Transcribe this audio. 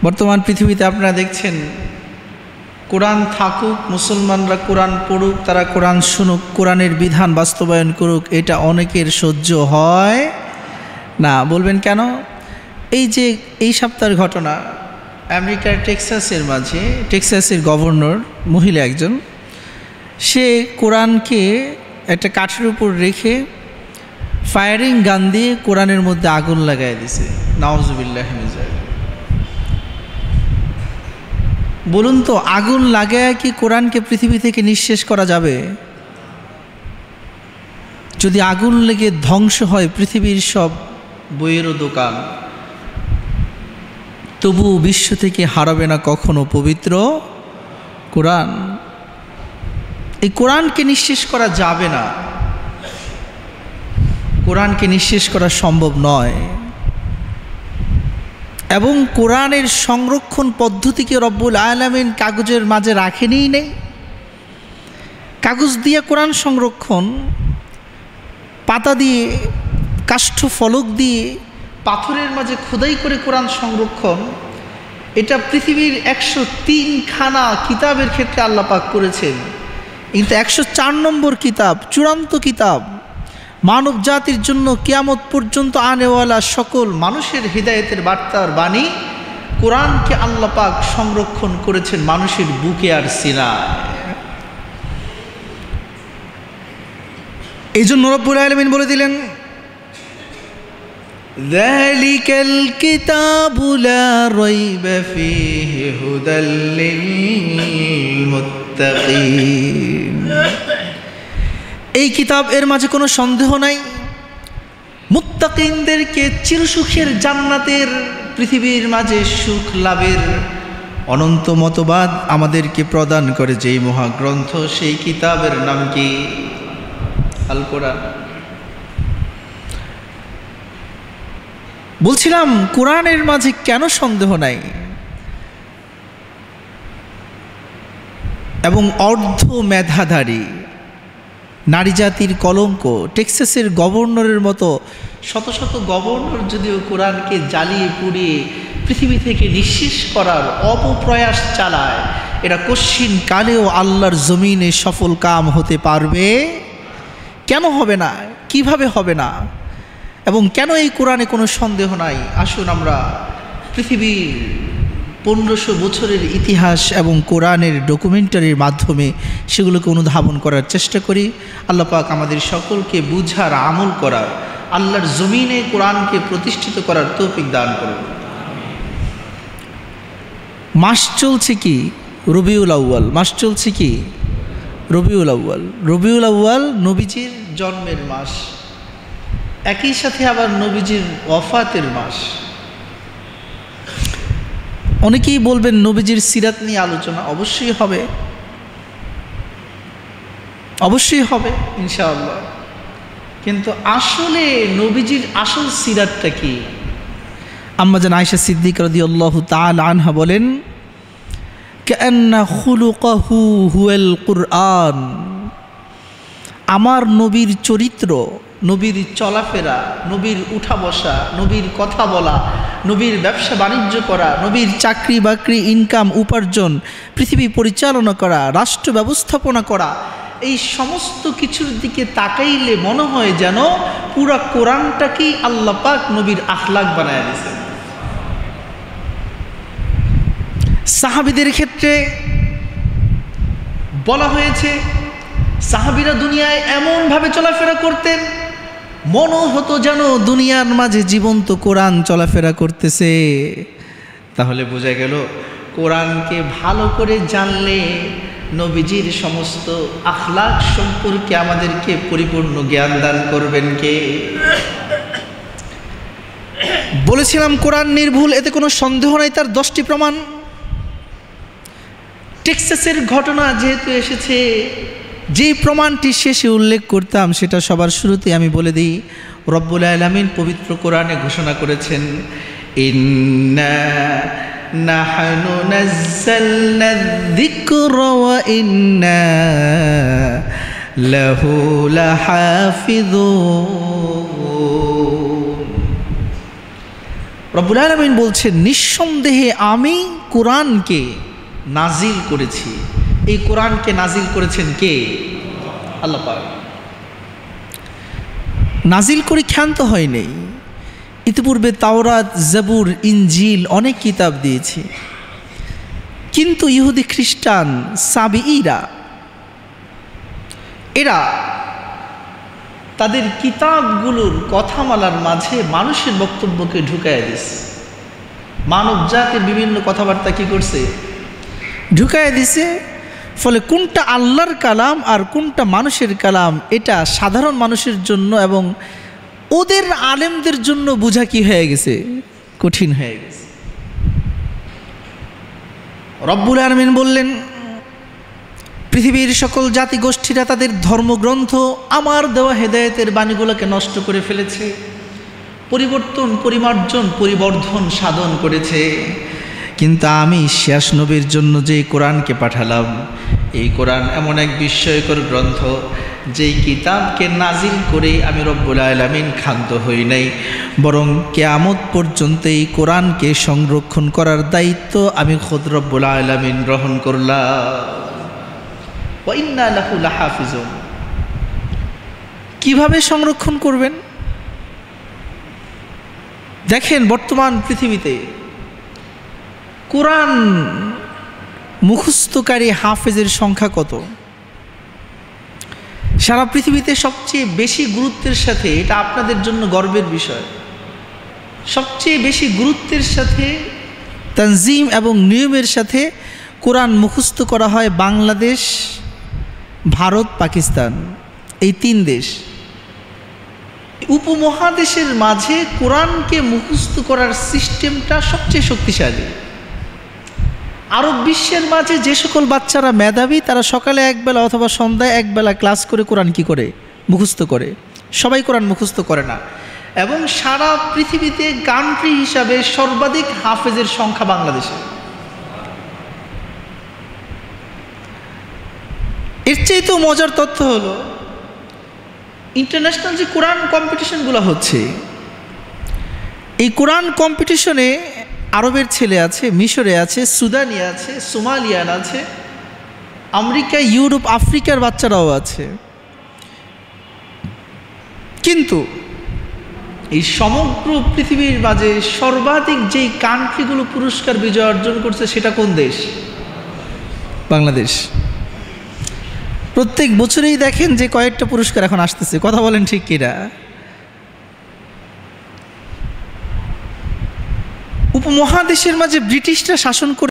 বর্তমান পৃথিবীতে আপনারা দেখছেন কোরআন থাকুক, মুসলমানরা কোরআন পড়ুক, তারা কোরআন শুনুক, কোরআনের বিধান বাস্তবায়ন করুক, এটা অনেকের সহ্য হয় না। বলবেন কেন? এই যে এই সপ্তাহের ঘটনা, আমেরিকার টেক্সাসের গভর্নর মহিলা একজন, সে কোরআনকে একটা কাঠের উপর রেখে ফায়ারিং গান দিয়ে কোরআনের মধ্যে আগুন লাগাই দিছে। নাউজুবিল্লাহ মিন যালিক। বলুন তো, আগুন লাগায় কি কোরআনকে পৃথিবী থেকে নিঃশেষ করা যাবে? যদি আগুন লেগে ধ্বংস হয় পৃথিবীর সব বইয়েরও দোকান, তবু বিশ্ব থেকে হারাবে না কখনো পবিত্র কোরআন। এই কোরআনকে নিঃশেষ করা যাবে না, কোরআনকে নিঃশেষ করা সম্ভব নয়। এবং কোরআনের সংরক্ষণ পদ্ধতিকে রব্বুল আলামিন কাগজের মাঝে রাখেনি নেই। কাগজ দিয়ে কোরআন সংরক্ষণ, পাতা দিয়ে, কাষ্ঠ ফলক দিয়ে, পাথরের মাঝে খোদাই করে কোরআন সংরক্ষণ, এটা পৃথিবীর 103খানা কিতাবের ক্ষেত্রে আল্লাহ পাক করেছেন। কিন্তু 104 নম্বর কিতাব, চূড়ান্ত কিতাব, মানব জাতির জন্য কিয়ামত পর্যন্ত আনেওয়ালা সকল মানুষের হিদায়েতের বার্তার বাণী, কোরআনকে আল্লাহ পাক সংরক্ষণ করেছেন মানুষের বুকে আর সিনায়। এই জন্য রব্বুল আলামিন বলে দিলেন, যালিকাল কিতাবু লা রাইবা ফীহি হুদাল লিল মুত্তাকিন। এই কিতাব, এর মাঝে কোনো সন্দেহ নাই, মুত্তাকিনদেরকে চিরসুখের জান্নাতের, পৃথিবীর মাঝে সুখ লাভের অনন্ত মতবাদ আমাদেরকে প্রদান করে যেই মহাগ্রন্থ, সেই কিতাবের নাম কি? আল কোরআন। বলছিলাম কোরআনের মাঝে কেন সন্দেহ নাই? এবং অর্ধ মেধাধারী নারী জাতির কলঙ্ক টেক্সাসের গভর্নরের মতো শত শত গভর্নর যদিও কোরআনকে জ্বালিয়ে পুড়িয়ে পৃথিবী থেকে নিঃশেষ করার অপপ্রয়াস চালায়, এরা কশ্চিন কালেও আল্লাহর জমিনে সফল কাম হতে পারবে? কেন হবে না? কিভাবে হবে না? এবং কেন এই কোরআনে কোনো সন্দেহ নাই? আসুন আমরা পৃথিবীর 1500 বছরের ইতিহাস এবং কোরআনের ডকুমেন্টারির মাধ্যমে সেগুলোকে অনুধাবন করার চেষ্টা করি। আল্লাহ পাক আমাদের সকলকে বুঝার, আমল করার, আল্লাহর জমিনে কোরআনকে প্রতিষ্ঠিত করার তৌফিক দান করুন। মাস চলছে কি? রবিউল আউয়াল। মাস চলছে কি? রবিউল আউয়াল। রবিউল আউয়াল নবীজির জন্মের মাস, একই সাথে আবার নবীজির ওয়াফাতের মাস। অনেকেই বলবেন নবীজির সিরাত নিয়ে আলোচনা অবশ্যই হবে, অবশ্যই হবে ইনশাআল্লাহ। কিন্তু আসলে নবীজির আসল সিরাতটা কি? আম্মা জান আয়েশা সিদ্দিকা রাদিয়াল্লাহু তাআলা আনহা বলেন, কান্না খুলুকাহু হুয়াল কুরআন। আমার নবীর চরিত্র, নবীর চলাফেরা, নবীর উঠা বসা, নবীর কথা বলা, নবীর ব্যবসা বাণিজ্য করা, নবীর চাকরি বাকরি, ইনকাম, উপার্জন, পৃথিবী পরিচালনা করা, রাষ্ট্র ব্যবস্থাপনা করা, এই সমস্ত কিছুর দিকে তাকাইলে মনে হয় যেন পুরা কোরআনটাকেই আল্লাহ পাক নবীর আখলাক বানায় দিয়েছেন। সাহাবীদের ক্ষেত্রে বলা হয়েছে, সাহাবীরা দুনিয়ায় এমনভাবে চলাফেরা করতেন, মনে হতো যেন দুনিয়ার মাঝে জীবন্ত কোরআন চলাফেরা করতেছে। তাহলে বোঝা গেল কোরআনকে ভালো করে জানলে নবীজির সমস্ত আখলাক সম্পর্কে আমাদেরকে পরিপূর্ণ জ্ঞান দান করবেন কে? বলেছিলাম কোরআন নির্ভুল, এতে কোনো সন্দেহ নাই। তার 10টি প্রমাণ। টেক্সাসের ঘটনা যেহেতু এসেছে, যে প্রমাণটি শেষে উল্লেখ করতাম সেটা সবার শুরুতে আমি বলে দিই। রব্বুল আলামিন পবিত্র কোরআনে ঘোষণা করেছেন, ইন্না নাহনু নাযালনা যিকরা ওয়া ইন্না লাহু লাহাফিযুন। রব্বুল আলামিন বলছেন, নিঃসন্দেহে আমি কোরআনকে নাজিল করেছি। এই কোরআনকে নাজিল করেছেন কে? আল্লাহ পাক। নাজিল করে ক্ষান্ত হয় নাই। ইতিপূর্বে তাওরাত, জাবুর, ইনজিল অনেক কিতাব দিয়েছি, কিন্তু ইহুদি, খ্রিস্টান, সাবিঈরা এরা তাদের কিতাবগুলোর কথামালার মাঝে মানুষের বক্তব্যকে ঢুকায় দিছে। মানব জাতির বিভিন্ন কথাবার্তা কি করছে? ঢুকায় দিছে। ফলে কোনটা আল্লাহর কালাম আর কোনটা মানুষের কালাম, এটা সাধারণ মানুষের জন্য এবং ওদের আলেমদের জন্য বোঝা কি হয়ে গেছে? কঠিন হয়ে গেছে। রব্বুল আলামিন বললেন, পৃথিবীর সকল জাতিগোষ্ঠীরা তাদের ধর্মগ্রন্থ আমার দেওয়া হেদায়েতের বাণীগুলোকে নষ্ট করে ফেলেছে, পরিবর্ধন সাধন করেছে। কিন্তু আমি শেষ নবীর জন্য যে কোরআনকে পাঠালাম, এই কোরআন এমন এক বিস্ময়কর গ্রন্থ, যেই কিতাবকে নাজিল করে আমি রব্বুল আলামিন ক্ষান্ত হই নাই, বরং কিয়ামত পর্যন্ত এই কোরআনকে সংরক্ষণ করার দায়িত্ব আমি খুদ রব্বুল আলামিন গ্রহণ করলাম। ওয়া ইন্না লাহু লাহাফিজুন। কিভাবে সংরক্ষণ করবেন? দেখেন, বর্তমান পৃথিবীতে কোরআন মুখস্থকারী হাফেজের সংখ্যা কত? সারা পৃথিবীতে সবচেয়ে বেশি গুরুত্বের সাথে, এটা আপনাদের জন্য গর্বের বিষয়, সবচেয়ে বেশি গুরুত্বের সাথে, তানজিম এবং নিয়মের সাথে কোরআন মুখস্থ করা হয় বাংলাদেশ, ভারত, পাকিস্তান, এই 3 দেশ। উপমহাদেশের মাঝে কোরআনকে মুখস্থ করার সিস্টেমটা সবচেয়ে শক্তিশালী। আরব বিশ্বের মাঝে যে সকল বাচ্চারা মেধাবী, তারা সকালে একবেলা অথবা সন্ধ্যায় একবেলা ক্লাস করে কোরআন কি করে? মুখস্থ করে। সবাই কোরআন মুখস্থ করে না। এবং সারা পৃথিবীতে কান্ট্রি হিসাবে সর্বাধিক হাফেজের সংখ্যা বাংলাদেশে। এর চেয়ে মজার তথ্য হলো, ইন্টারন্যাশনাল যে কোরআন কম্পিটিশনগুলো হচ্ছে, এই কোরআন কম্পিটিশনে আরবের ছেলে আছে, মিশরে আছে, সুদানি আছে, সোমালিয়ান আছে, আমেরিকা, ইউরোপ, আফ্রিকার বাচ্চারাও আছে। কিন্তু এই সমগ্র পৃথিবীর মাঝে সর্বাধিক যেই কান্ট্রিগুলো পুরস্কার বিজয় অর্জন করছে, সেটা কোন দেশ? বাংলাদেশ। প্রত্যেক বছরেই দেখেন যে কয়েকটা পুরস্কার এখন আসতেছে। কথা বলেন ঠিক কিনা? উপমহাদেশের মাঝে ব্রিটিশরা শাসন করে